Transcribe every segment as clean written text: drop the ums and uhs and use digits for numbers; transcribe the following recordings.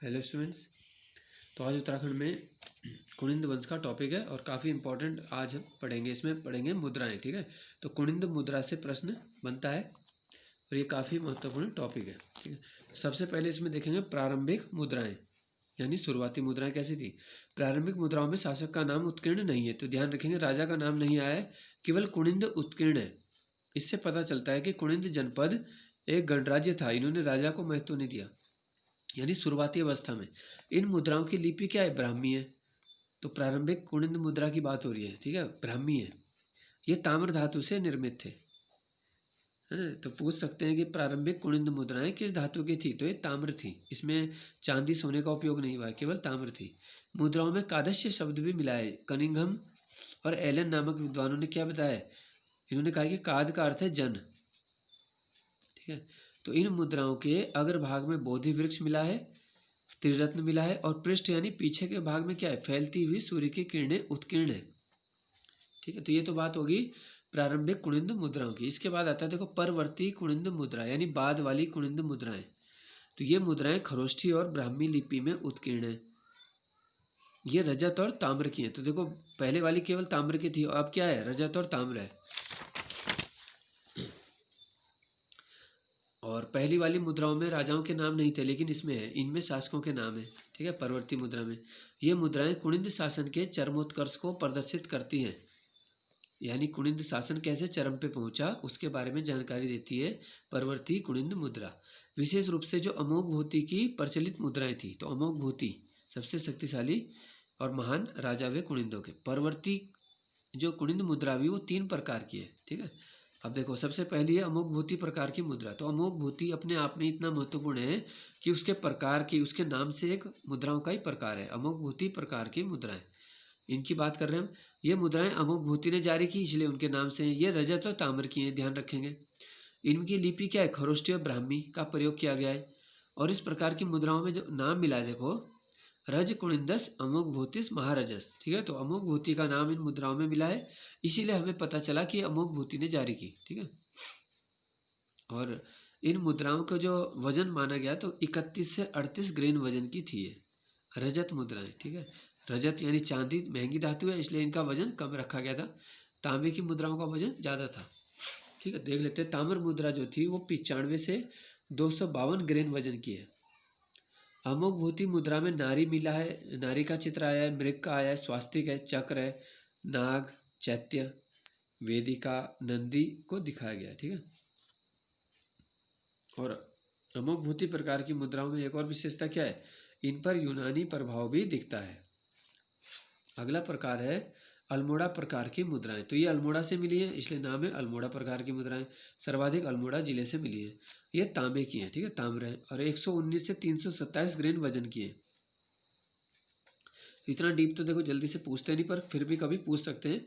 Hello students. तो आज उत्तराखंड में कुनिंद वंश का टॉपिक है और काफ़ी इंपॉर्टेंट आज हम पढ़ेंगे। इसमें पढ़ेंगे मुद्राएं। ठीक है, तो कुनिंद मुद्रा से प्रश्न बनता है और ये काफ़ी महत्वपूर्ण टॉपिक है। ठीक है, सबसे पहले इसमें देखेंगे प्रारंभिक मुद्राएं, यानी शुरुआती मुद्राएं कैसी थी। प्रारंभिक मुद्राओं में शासक का नाम उत्कीर्ण नहीं है, तो ध्यान रखेंगे राजा का नाम नहीं आया है, केवल कुनिंद उत्कीर्ण है। इससे पता चलता है कि कुनिंद जनपद एक गणराज्य था, इन्होंने राजा को महत्व नहीं दिया। यानी शुरुआती अवस्था में इन मुद्राओं की लिपि क्या है, ब्राह्मी है। तो प्रारंभिक कुनिंद मुद्रा की बात हो रही है, ठीक है, ब्राह्मी है। ये ताम्र धातु से निर्मित थे, है ना। तो पूछ सकते हैं कि प्रारंभिक कुनिंद मुद्राएं किस धातु की थी, तो ये ताम्र थी। इसमें चांदी सोने का उपयोग नहीं हुआ है, केवल ताम्र थी। मुद्राओं में कादस्य शब्द भी मिला है। कनिंघम और एलन नामक विद्वानों ने क्या बताया, इन्होंने कहा कि काद का अर्थ है जन। ठीक है, तो इन मुद्राओं के अग्रभाग में बोधि वृक्ष मिला है, त्रिरत्न मिला है, और पृष्ठ यानी पीछे के भाग में क्या है, फैलती हुई सूर्य की किरणें उत्कीर्ण है। ठीक है, तो ये तो बात होगी प्रारंभिक कुनिंद मुद्राओं की। इसके बाद आता है देखो परवर्ती कुनिंद मुद्रा, यानी बाद वाली कुनिंद मुद्राएं। तो ये मुद्राएं खरोष्ठी और ब्राह्मी लिपि में उत्कीर्ण है। ये रजत और ताम्र की है। तो देखो पहले वाली केवल ताम्र की थी, अब क्या है, रजत और ताम्र है। और पहली वाली मुद्राओं में राजाओं के नाम नहीं थे, लेकिन इसमें है, इनमें शासकों के नाम है। ठीक है, परवर्ती मुद्रा में ये मुद्राएं कुनिंद शासन के चरमोत्कर्ष को प्रदर्शित करती हैं, यानी कुनिंद शासन कैसे चरम पे पहुंचा उसके बारे में जानकारी देती है परवर्ती कुनिंद मुद्रा। विशेष रूप से जो अमोघ भूति की प्रचलित मुद्राएं थी, तो अमोघ भूति सबसे शक्तिशाली और महान राजा वे कुनिंदों के। परवर्ती जो कुनिंद मुद्रा हुई वो 3 प्रकार की है। ठीक है, अब देखो सबसे पहली है अमोघ भूति प्रकार की मुद्रा। तो अमोघ भूति अपने आप में इतना महत्वपूर्ण है कि उसके प्रकार की, उसके नाम से एक मुद्राओं का ही प्रकार है, अमोघ भूति प्रकार की मुद्राएं। इनकी बात कर रहे हैं हम। ये मुद्राएं अमोघ भूति ने जारी की, इसलिए उनके नाम से हैं। ये रजत और ताम्र की हैं, ध्यान रखेंगे। इनकी लिपि क्या है, खरोष्ठी और ब्राह्मी का प्रयोग किया गया है। और इस प्रकार की मुद्राओं में जो नाम मिला है देखो, रज कुनिंदस अमोघ भूतिस महारजस। ठीक है, तो अमोघ भूति का नाम इन मुद्राओं में मिला है, इसीलिए हमें पता चला कि अमोघ भूति ने जारी की। ठीक है, और इन मुद्राओं का जो वजन माना गया तो 31 से 38 ग्रेन वजन की थी ये रजत मुद्राएं। ठीक है, रजत यानी चांदी महंगी धातु है, इसलिए इनका वजन कम रखा गया था। तांबे की मुद्राओं का वजन ज़्यादा था। ठीक है, देख लेते हैं। ताम्र मुद्रा जो थी वो 95 से 252 ग्रेन वजन की है। अमोघ भूति मुद्रा में नारी मिला है, नारी का चित्र आया है, मृग का आया है, स्वास्तिक है, चक्र है, नाग, चैत्य, वेदिका, नंदी को दिखाया गया। ठीक है, और अमोघ भूति प्रकार की मुद्राओं में एक और विशेषता क्या है, इन पर यूनानी प्रभाव भी दिखता है। अगला प्रकार है अल्मोड़ा प्रकार की मुद्राएं। तो ये अल्मोड़ा से मिली है, इसलिए नाम है अल्मोड़ा प्रकार की मुद्राएं। सर्वाधिक अल्मोड़ा जिले से मिली है। ये तांबे की हैं, ठीक है, ताम्र है, और 119 से 327 ग्रेन वजन की है। इतना डीप तो देखो जल्दी से पूछते नहीं, पर फिर भी कभी पूछ सकते हैं।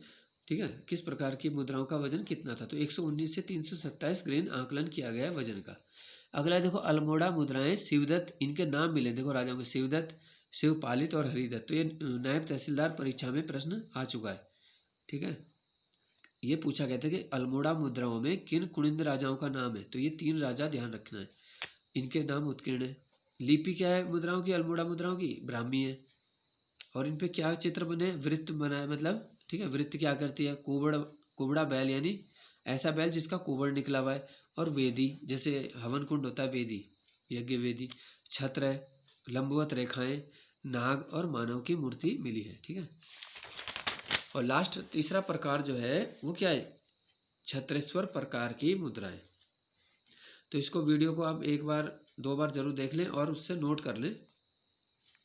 ठीक है, किस प्रकार की मुद्राओं का वजन कितना था, तो 119 से 327 ग्रेन आकलन किया गया है वजन का। अगला देखो अल्मोड़ा मुद्राएं शिवदत्त, इनके नाम मिले देखो राजाओं के, शिवदत्त, शिवपालित और हरिदत्त। तो ये नायब तहसीलदार परीक्षा में प्रश्न आ चुका है। ठीक है, ये पूछा गया था कि अल्मोड़ा मुद्राओं में किन कुनिंद राजाओं का नाम है, तो ये 3 राजा ध्यान रखना है, इनके नाम उत्कीर्ण है। लिपि क्या है मुद्राओं की, अल्मोड़ा मुद्राओं की ब्राह्मी है। और इन पे क्या चित्र बने, वृत्त बना है, मतलब ठीक है, वृत्त क्या करती है, कुबड़ा बैल, यानी ऐसा बैल जिसका कुबड़ निकला हुआ है, और वेदी, जैसे हवन कुंड होता है वेदी, यज्ञ वेदी, छत्र है, लंबवत रेखाएं, नाग और मानव की मूर्ति मिली है। ठीक है, और लास्ट तीसरा प्रकार जो है वो क्या है, छत्रेश्वर प्रकार की मुद्राएं। तो इसको वीडियो को आप 1 बार 2 बार जरूर देख लें और उससे नोट कर लें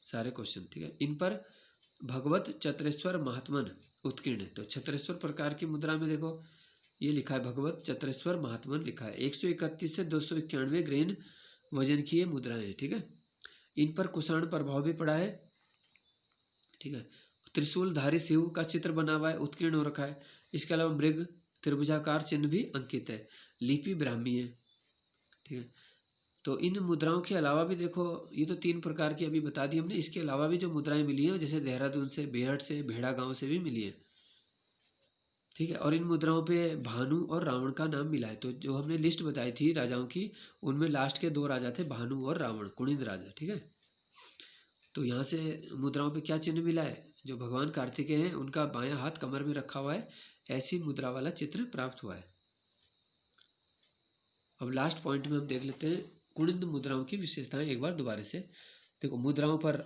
सारे क्वेश्चन। ठीक है, इन पर भगवत चत्रेश्वर महात्मन उत्कीर्ण है। तो छत्रेश्वर प्रकार की मुद्रा में देखो ये लिखा है, भगवत चत्रेश्वर महात्मन लिखा है। 131 से 291 ग्रेन वजन की ये मुद्राएं हैं। ठीक है, इन पर कुषाण प्रभाव भी पड़ा है। ठीक है, त्रिशूलधारी शिव का चित्र बना हुआ है, उत्कीर्ण हो रखा है। इसके अलावा मृग, त्रिभुजाकार चिन्ह भी अंकित है। लिपि ब्राह्मी है। ठीक है, तो इन मुद्राओं के अलावा भी देखो, ये तो 3 प्रकार की अभी बता दी हमने, इसके अलावा भी जो मुद्राएं मिली हैं, जैसे देहरादून से, बेहट से, भेड़ा गांव से भी मिली है। ठीक है, और इन मुद्राओं पे भानु और रावण का नाम मिला है। तो जो हमने लिस्ट बताई थी राजाओं की, उनमें लास्ट के 2 राजा थे, भानु और रावण, कुनिंद राजा। ठीक है, तो यहाँ से मुद्राओं पे क्या चिन्ह मिला है, जो भगवान कार्तिकेय हैं उनका बायां हाथ कमर में रखा हुआ है, ऐसी मुद्रा वाला चित्र प्राप्त हुआ है। अब लास्ट पॉइंट में हम देख लेते हैं कुनिंद मुद्राओं की विशेषताएं एक बार दोबारा से। देखो, मुद्राओं पर,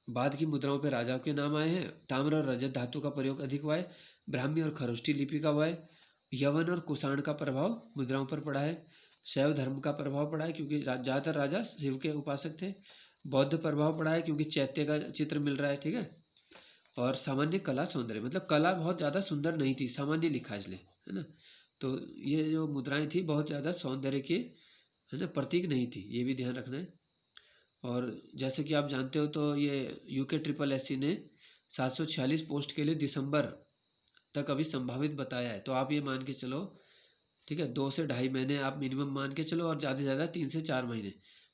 बाद की मुद्राओं पर राजाओं के नाम आए हैं, ताम्र और रजत धातु का प्रयोग अधिक हुआ है, ब्राह्मी और खरोष्ठी लिपि का हुआ है, यवन और कुषाण का प्रभाव मुद्राओं पर पड़ा है, शैव धर्म का प्रभाव पड़ा है क्योंकि ज़्यादातर राजा शिव के उपासक थे, बौद्ध प्रभाव पड़ा है क्योंकि चैत्य का चित्र मिल रहा है, ठीक है, और सामान्य कला सौंदर्य, मतलब कला बहुत ज़्यादा सुंदर नहीं थी, सामान्य लिखा इसलिए, है ना। तो ये जो मुद्राएं थी बहुत ज़्यादा सौंदर्य के, है ना, प्रतीक नहीं थी, ये भी ध्यान रखना है। और जैसे कि आप जानते हो तो ये UKSSC ने 746 पोस्ट के लिए दिसंबर तक अभी संभावित बताया है, तो आप ये मान के चलो, ठीक है, 2 से ढाई महीने आप मिनिमम मान के चलो, और ज़्यादा से ज़्यादा 3 से 4 महीने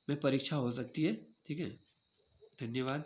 में परीक्षा हो सकती है, ठीक है। धन्यवाद।